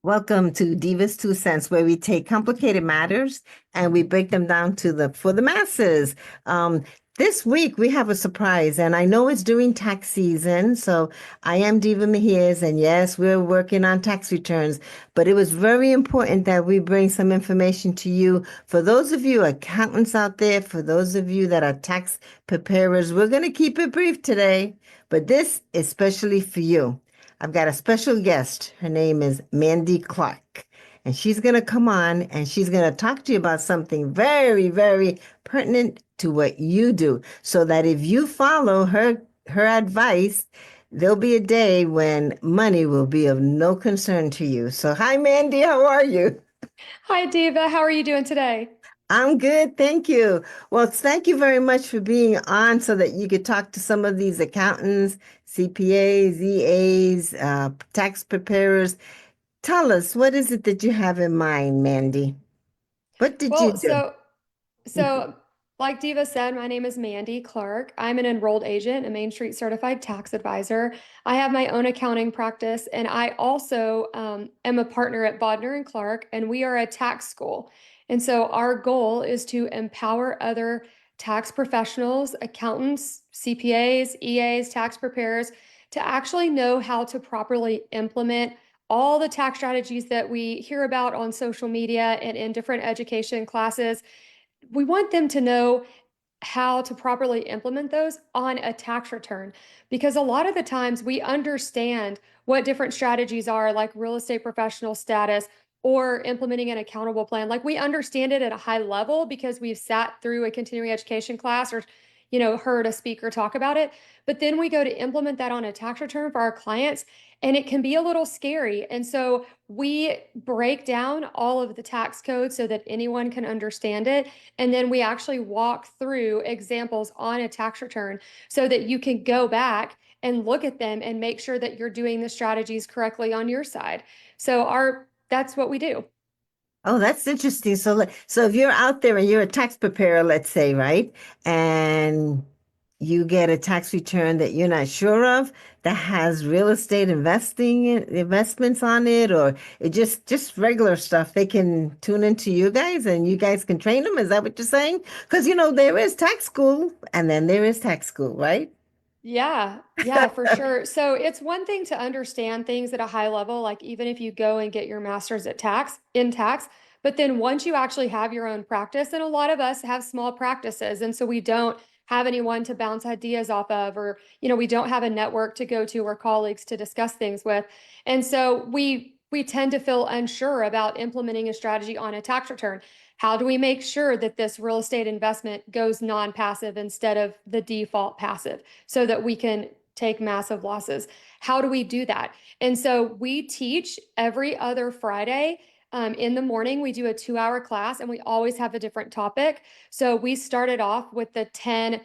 Welcome to Diva's Two Cents, where we take complicated matters and we break them down to the for the masses. Um, this week we have a surprise, and I know it's during tax season, so I am Diva Mejias, and yes, we're working on tax returns. But it was very important that we bring some information to you. For those of you accountants out there, for those of you that are tax preparers, we're going to keep it brief today, but this is especially for you. I've got a special guest. Her name is Mande Clarke. And she's going to come on and she's going to talk to you about something very, very pertinent to what you do. So that if you follow her advice, there'll be a day when money will be of no concern to you. So hi Mande, how are you? Hi, Diva. How are you doing today? I'm good, thank you. Well, thank you very much for being on so that you could talk to some of these accountants, CPAs, EAs, tax preparers. Tell us, what is it that you have in mind, Mande? What did you Well, do? so so like Diva said, my name is Mande Clarke. I'm an enrolled agent, a Main Street certified tax advisor. I have my own accounting practice, and I also am a partner at Bodner and Clark, and we are a tax school. And so our goal is to empower other tax professionals, accountants, CPAs, EAs, tax preparers to actually know how to properly implement all the tax strategies that we hear about on social media and in different education classes. We want them to know how to properly implement those on a tax return, because a lot of the times we understand what different strategies are, like real estate professional status or implementing an accountable plan. Like, we understand it at a high level because we've sat through a continuing education class or heard a speaker talk about it. But then we go to implement that on a tax return for our clients, and it can be a little scary. And so we break down all of the tax code so that anyone can understand it. And then we actually walk through examples on a tax return so that you can go back and look at them and make sure that you're doing the strategies correctly on your side. So our that's what we do. Oh, that's interesting. So, so if you're out there and you're a tax preparer, let's say, right, and you get a tax return that you're not sure of that has real estate investments on it, or it just regular stuff, they can tune into you guys and you guys can train them. Is that what you're saying? Because there is tax school and then there is tax school, right? Yeah, yeah, for sure. So it's one thing to understand things at a high level, like even if you go and get your master's at tax, but then once you actually have your own practice, and a lot of us have small practices, and so we don't have anyone to bounce ideas off of, or we don't have a network to go to or colleagues to discuss things with. And so we tend to feel unsure about implementing a strategy on a tax return. How do we make sure that this real estate investment goes non-passive instead of the default passive, so that we can take massive losses? How do we do that? And so we teach every other Friday. In the morning, we do a 2 hour class and we always have a different topic. So we started off with the 10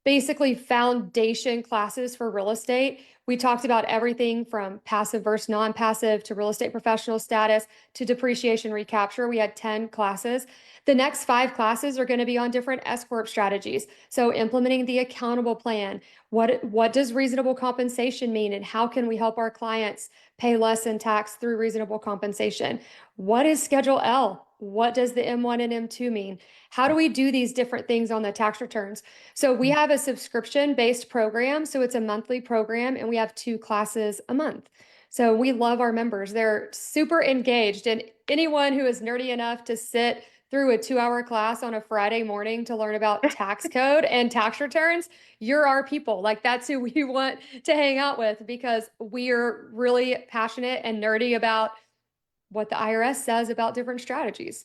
basically foundation classes for real estate. We talked about everything from passive versus non-passive to real estate professional status to depreciation recapture. We had 10 classes. The next 5 classes are going to be on different S corp strategies. So implementing the accountable plan. What does reasonable compensation mean, and how can we help our clients pay less in tax through reasonable compensation? What is Schedule L? What does the M1 and M2 mean? How do we do these different things on the tax returns? So we have a subscription-based program. So it's a monthly program, and we have 2 classes a month. So we love our members. They're super engaged. And anyone who is nerdy enough to sit through a 2 hour class on a Friday morning to learn about tax code and tax returns, you're our people. Like, that's who we want to hang out with, because we're really passionate and nerdy about what the IRS says about different strategies.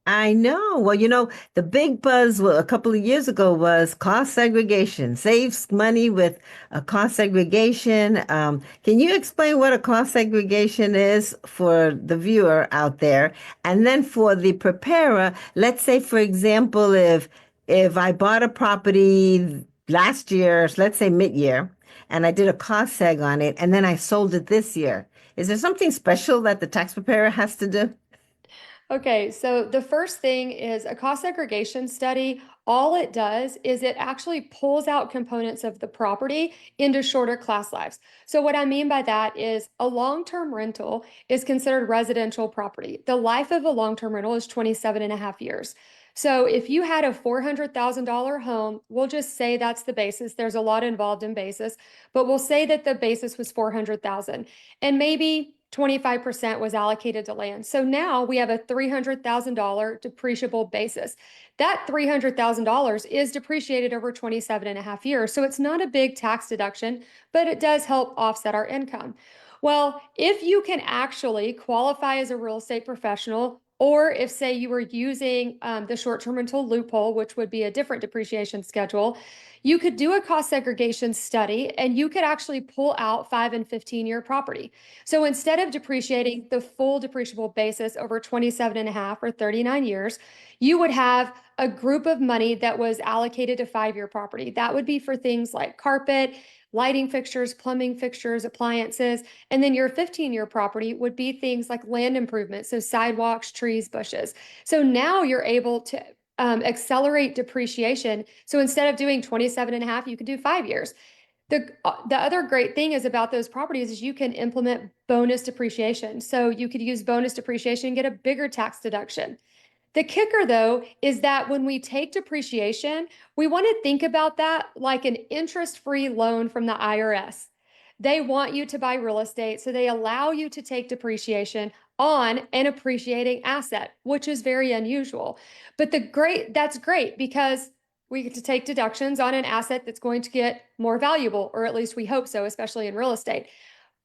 I know. Well, the big buzz a couple of years ago was cost segregation. Saves money with a cost segregation. Can you explain what a cost segregation is for the viewer out there? And then for the preparer, let's say, for example, if I bought a property last year, let's say mid-year, and I did a cost seg on it, and then I sold it this year, is there something special that the tax preparer has to do? Okay, so the first thing is a cost segregation study all it does is it actually pulls out components of the property into shorter class lives. So what I mean by that is a long-term rental is considered residential property. The life of a long-term rental is 27 and a half years. So if you had a $400,000 home, we'll just say that's the basis. There's a lot involved in basis, but we'll say that the basis was 400,000 and maybe 25% was allocated to land. So now we have a $300,000 depreciable basis. That $300,000 is depreciated over 27 and a half years. So it's not a big tax deduction, but it does help offset our income. Well, if you can actually qualify as a real estate professional, or if, say, you were using the short-term rental loophole, which would be a different depreciation schedule, you could do a cost segregation study and you could actually pull out 5 and 15-year property. So instead of depreciating the full depreciable basis over 27 and a half or 39 years, you would have a group of money that was allocated to 5-year property. That would be for things like carpet, lighting fixtures, plumbing fixtures, appliances. And then your 15-year property would be things like land improvements, so sidewalks, trees, bushes. So now you're able to accelerate depreciation. So instead of doing 27 and a half, you could do 5 years. The other great thing is about those properties is you can implement bonus depreciation. So you could use bonus depreciation and get a bigger tax deduction. The kicker, though, is that when we take depreciation, we want to think about that like an interest-free loan from the IRS. They want you to buy real estate, so they allow you to take depreciation on an appreciating asset, which is very unusual. But that's great because we get to take deductions on an asset that's going to get more valuable, or at least we hope so, especially in real estate.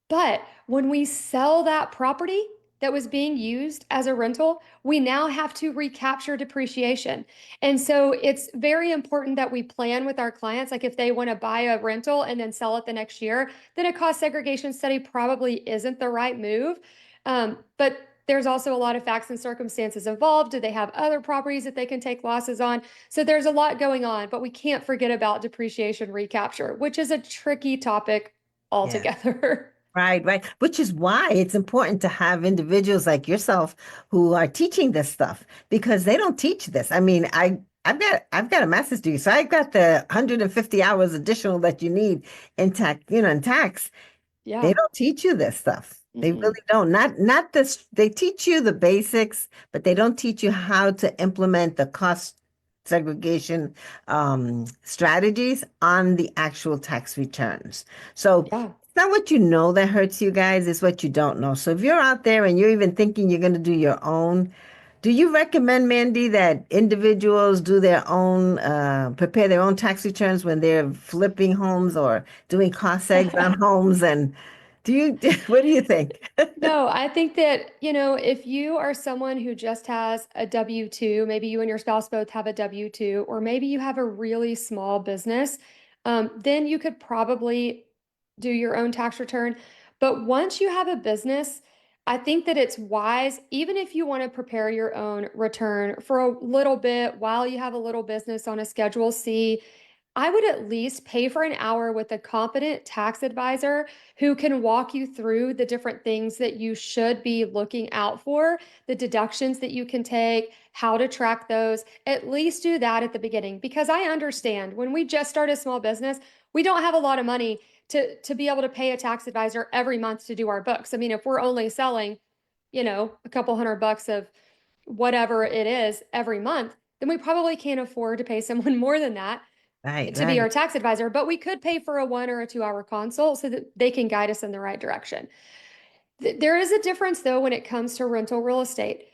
But when we sell that property that was being used as a rental, we now have to recapture depreciation. And so it's very important that we plan with our clients. Like if they want to buy a rental and then sell it the next year, then a cost segregation study probably isn't the right move. But there's also a lot of facts and circumstances involved. Do they have other properties that they can take losses on? So there's a lot going on, but we can't forget about depreciation recapture, which is a tricky topic Yeah. altogether. Right, right. Which is why it's important to have individuals like yourself who are teaching this stuff because they don't teach this. I mean, I've got a master's degree, so I got the 150 hours additional that you need in tax. They Yeah. don't teach you this stuff. They Mm-mm. really don't. Not this. They teach you the basics, but they don't teach you how to implement the cost segregation strategies on the actual tax returns. So Yeah. it's not what you know that hurts you guys, it's what you don't know. So if you're out there and you're even thinking you're going to do your own, do you recommend, Mandy, that individuals do their own, prepare their own tax returns when they're flipping homes or doing cost segs on homes? And what do you think? No, I think that, if you are someone who just has a W-2, maybe you and your spouse both have a W-2, or maybe you have a really small business, then you could probably do your own tax return. But once you have a business, I think that it's wise, even if you want to prepare your own return for a little bit while you have a little business on a Schedule C, I would at least pay for an hour with a competent tax advisor who can walk you through the different things that you should be looking out for, the deductions that you can take, how to track those. At least do that at the beginning because I understand when we just start a small business, we don't have a lot of money to be able to pay a tax advisor every month to do our books. I mean, if we're only selling, a couple $100 of whatever it is every month, then we probably can't afford to pay someone more than that Right, to be our right. tax advisor, but we could pay for a 1 or 2 hour consult so that they can guide us in the right direction. There is a difference though when it comes to rental real estate.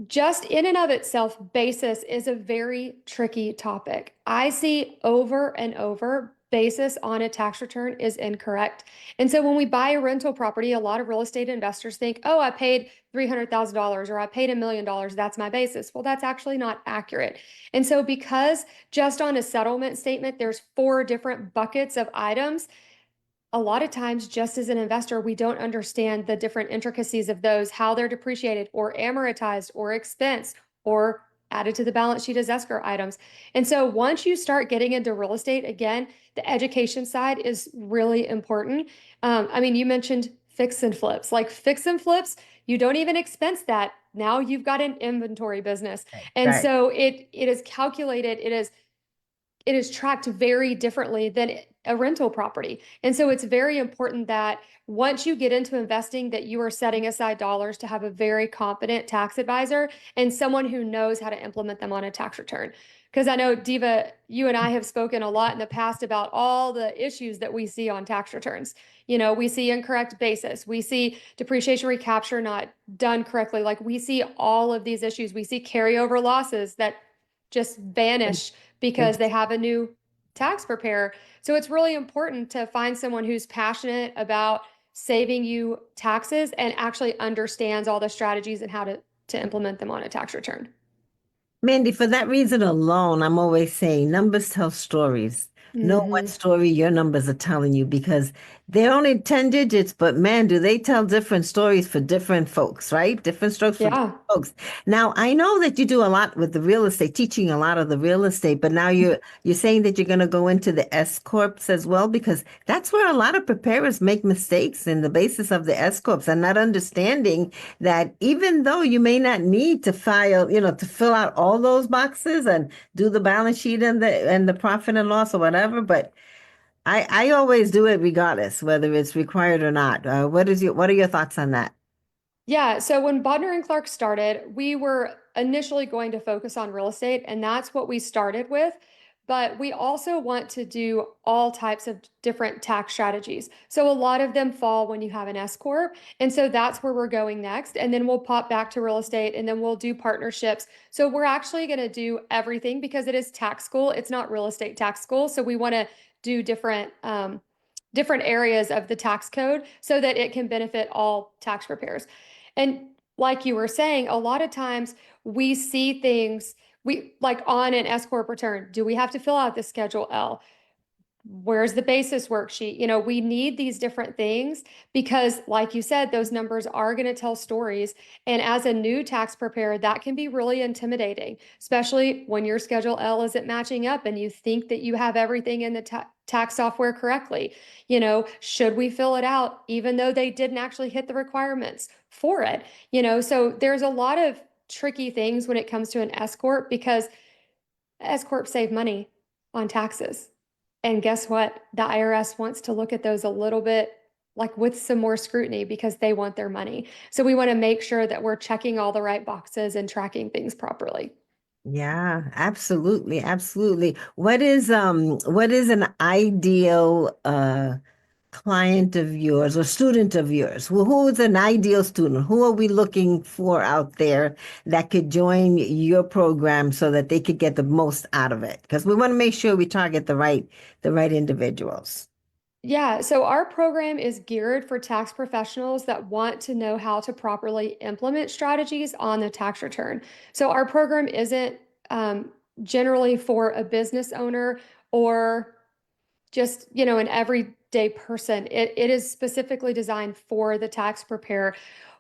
Just in and of itself, basis is a very tricky topic. I see over and over basis on a tax return is incorrect. And so when we buy a rental property, a lot of real estate investors think, oh, I paid $300,000 or I paid $1 million. That's my basis. Well, that's actually not accurate. And so because just on a settlement statement, there's 4 different buckets of items, a lot of times, just as an investor, we don't understand the different intricacies of those, how they're depreciated or amortized or expense or added to the balance sheet as escrow items. And so once you start getting into real estate, again, the education side is really important. I mean, you mentioned fix and flips. Like fix and flips, you don't even expense that now you've got an inventory business. Right. And Right. so it is calculated, it is tracked very differently than a rental property. And so it's very important that once you get into investing that you are setting aside dollars to have a very competent tax advisor and someone who knows how to implement them on a tax return. Because I know, Diva, you and I have spoken a lot in the past about all the issues that we see on tax returns. We see incorrect basis. We see depreciation recapture not done correctly. Like we see all of these issues. We see carryover losses that just vanish because they have a new tax preparer. So it's really important to find someone who's passionate about saving you taxes and actually understands all the strategies and how to implement them on a tax return. Mandy, for that reason alone, I'm always saying numbers tell stories. Know what Hmm. story your numbers are telling you because they're only 10 digits, but man, do they tell different stories for different folks, right? Different strokes for different Yeah. folks. Now, I know that you do a lot with the real estate, teaching a lot of the real estate, but now you're saying that you're going to go into the S corps as well because that's where a lot of preparers make mistakes in the basis of the S corps and not understanding that even though you may not need to file, to fill out all those boxes and do the balance sheet and the profit and loss or whatever, but I always do it regardless whether it's required or not. What are your thoughts on that? Yeah, so when Bodner and Clark started, we were initially going to focus on real estate, and that's what we started with. But we also want to do all types of different tax strategies. So a lot of them fall when you have an S corp, and so that's where we're going next. And then we'll pop back to real estate, and then we'll do partnerships. So we're actually going to do everything because it is tax school. It's not real estate tax school. So we want to do different areas of the tax code so that it can benefit all tax preparers. And like you were saying, a lot of times we see things we like on an S corp return. Do we have to fill out the Schedule L? Where's the basis worksheet? We need these different things because, like you said, those numbers are going to tell stories. And as a new tax preparer, that can be really intimidating, especially when your Schedule L isn't matching up and you think that you have everything in the tax software correctly. Should we fill it out even though they didn't actually hit the requirements for it? So there's a lot of tricky things when it comes to an S corp because S corp save money on taxes. And guess what? The IRS wants to look at those a little bit like with some more scrutiny because they want their money. So we want to make sure that we're checking all the right boxes and tracking things properly. Yeah, absolutely, absolutely. What is an ideal client of yours or student of yours? Who is an ideal student? Who are we looking for out there that could join your program so that they could get the most out of it? Because we want to make sure we target the right individuals. Yeah, so our program is geared for tax professionals that want to know how to properly implement strategies on the tax return. So our program isn't generally for a business owner or just, an everyday person. It is specifically designed for the tax preparer.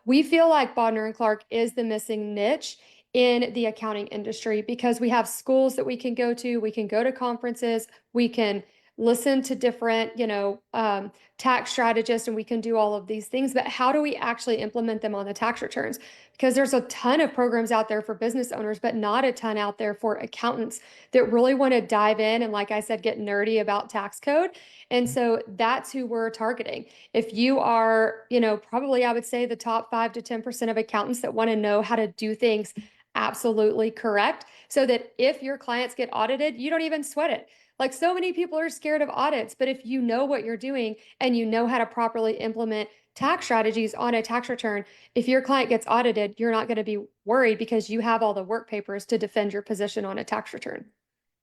We feel like Bodner and Clark is the missing niche in the accounting industry because we have schools that we can go to, we can go to conferences, we can listen to different, tax strategists, and we can do all of these things. But how do we actually implement them on the tax returns? Because there's a ton of programs out there for business owners, but not a ton out there for accountants that really want to dive in and, like I said, get nerdy about tax code. And so that's who we're targeting. If you are, probably I would say the top 5 to 10% of accountants that want to know how to do things absolutely correct so that if your clients get audited, you don't even sweat it. Like so many people are scared of audits, but if you know what you're doing and you know how to properly implement tax strategies on a tax return, if your client gets audited, you're not going to be worried because you have all the work papers to defend your position on a tax return.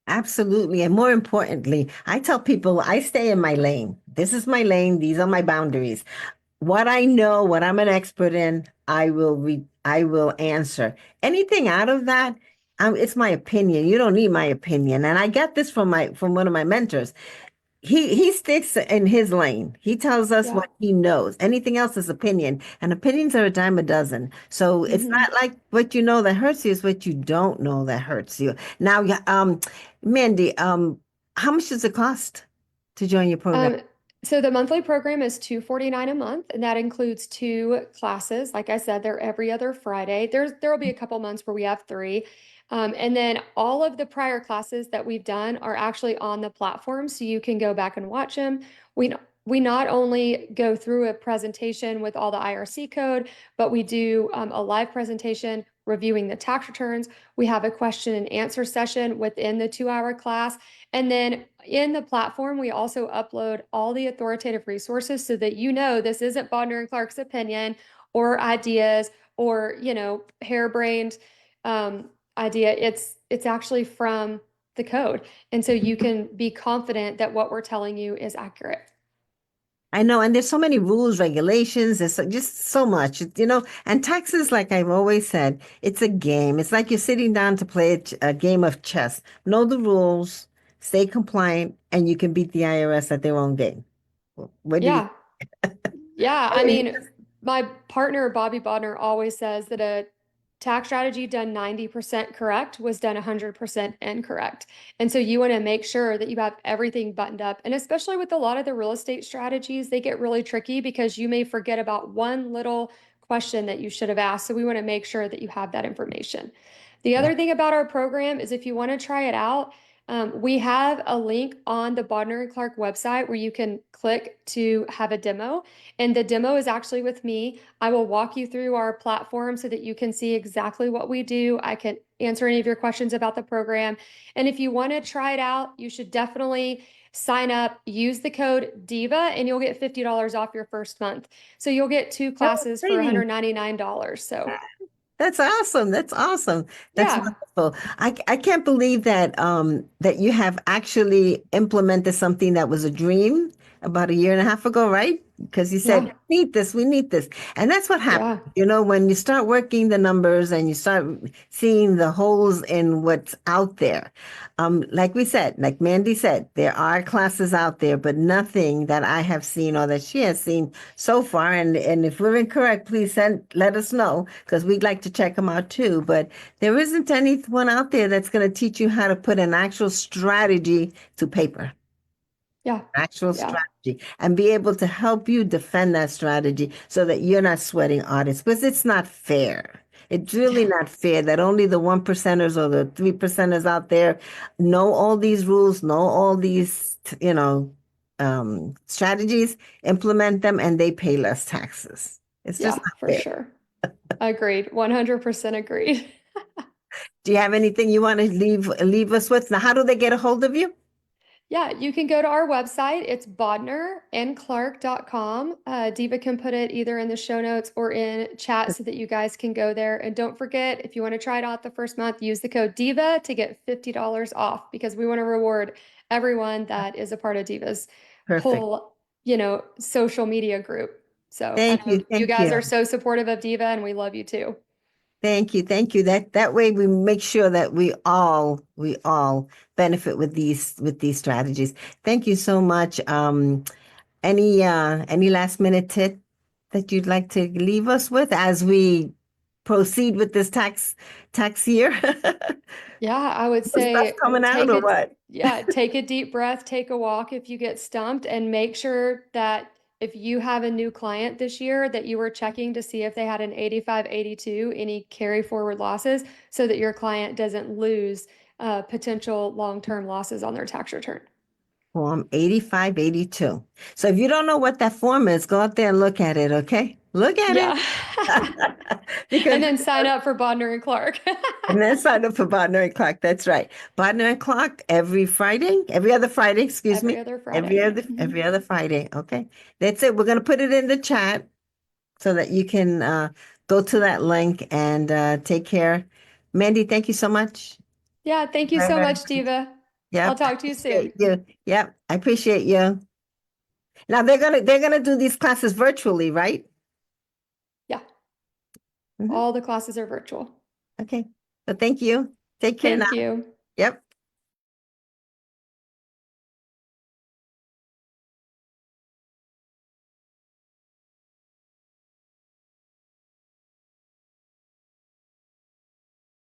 Absolutely. And more importantly, I tell people I stay in my lane. This is my lane. These are my boundaries. What I know, what I'm an expert in, I will answer. Anything out of that, it's my opinion. You don't need my opinion. And I get this from one of my mentors. He sticks in his lane. He tells us Yeah. what he knows. Anything else is opinion, and opinions are a dime a dozen. So it's Hmm. not like what you know that hurts you, it's what you don't know that hurts you. Now, yeah, Mandy, how much does it cost to join your program? So the monthly program is $249 a month, and that includes two classes. Like I said, they're every other Friday. There'll be a couple months where we have three. And then all of the prior classes that we've done are actually on the platform, so you can go back and watch them. We we not only go through a presentation with all the IRC code, but we do a live presentation reviewing the tax returns. We have a question and answer session within the 2-hour class. And then in the platform, we also upload all the authoritative resources so that you know this isn't Bodner and Clarke's opinion or ideas or, harebrained idea. It's actually from the code. And so you can be confident that what we're telling you is accurate. I know, and there's so many rules, regulations, just so much, and taxes, like I've always said, it's a game. It's like you're sitting down to play a game of chess. Know the rules, stay compliant, and you can beat the IRS at their own game. What do you? Yeah. Yeah, I mean, my partner, Bobby Bodner, always says that a tax strategy done 90% correct was done 100% incorrect. And so you want to make sure that you have everything buttoned up. And especially with a lot of the real estate strategies, they get really tricky because you may forget about one little question that you should have asked. So we want to make sure that you have that information. The Yeah. other thing about our program is if you want to try it out, we have a link on the Bodner and Clarke website where you can click to have a demo. And the demo is actually with me. I will walk you through our platform so that you can see exactly what we do. I can answer any of your questions about the program. And if you want to try it out, you should definitely sign up, use the code DIVA, and you'll get $50 off your first month. So you'll get two Oh, classes for exciting. $199. So That's awesome. That's awesome. That's yeah, wonderful. I can't believe that you have actually implemented something that was a dream about a year and a half ago, right? Because you said, yeah, we need this, we need this. And that's what happens. yeah, When you start working the numbers and you start seeing the holes in what's out there. Like we said, like Mandy said, there are classes out there, but nothing that I have seen or that she has seen so far. And if we're incorrect, please let us know because we'd like to check them out too. But there isn't anyone out there that's going to teach you how to put an actual strategy to paper, yeah, actual yeah, strategy, and be able to help you defend that strategy so that you're not sweating audits because it's not fair. It's really yeah, not fair that only the 1%ers or the 3%ers out there know all these rules, know all these, strategies, implement them, and they pay less taxes. It's just yeah, not for fair. sure. Agreed. 100% agreed. Do you have anything you want to leave us with? Now, how do they get a hold of you? Yeah, you can go to our website. It's bodnerandclarke.com. Diva can put it either in the show notes or in chat so that you guys can go there. And don't forget, if you want to try it out the first month, use the code DIVA to get $50 off because we want to reward everyone that is a part of Diva's Perfect. whole, social media group. So I Thank know you. you Thank guys you. are so supportive of Diva and we love you too. Thank you. Thank you. That way we make sure that we all benefit with these strategies. Thank you so much. Any last minute tip that you'd like to leave us with as we proceed with this tax year? Yeah, I would More stuff say coming out or what? take a deep breath, take a walk if you get stumped, and make sure that if you have a new client this year, that you were checking to see if they had an 85, 82, any carry forward losses, so that your client doesn't lose potential long-term losses on their tax return. Form 8582. So if you don't know what that form is, go out there and look at it, okay? Look at it. Yeah. Because And then sign up for Bodner and Clarke. and then sign up for Bodner and Clark. That's right. Bodner and Clark every other Friday, excuse Every me. other Every Friday. other every other Friday. Okay. That's it. We're gonna put it in the chat so that you can go to that link and take care. Mandy, thank you so much. Yeah, thank you Very, so very much, much. Diva. I'll Yep. I talk to you appreciate soon. you. Yep. I appreciate you. Now they're gonna do these classes virtually, right? Yeah, Mhm. all the classes are virtual. Okay. So thank you. Take care now. Thank you. Yep.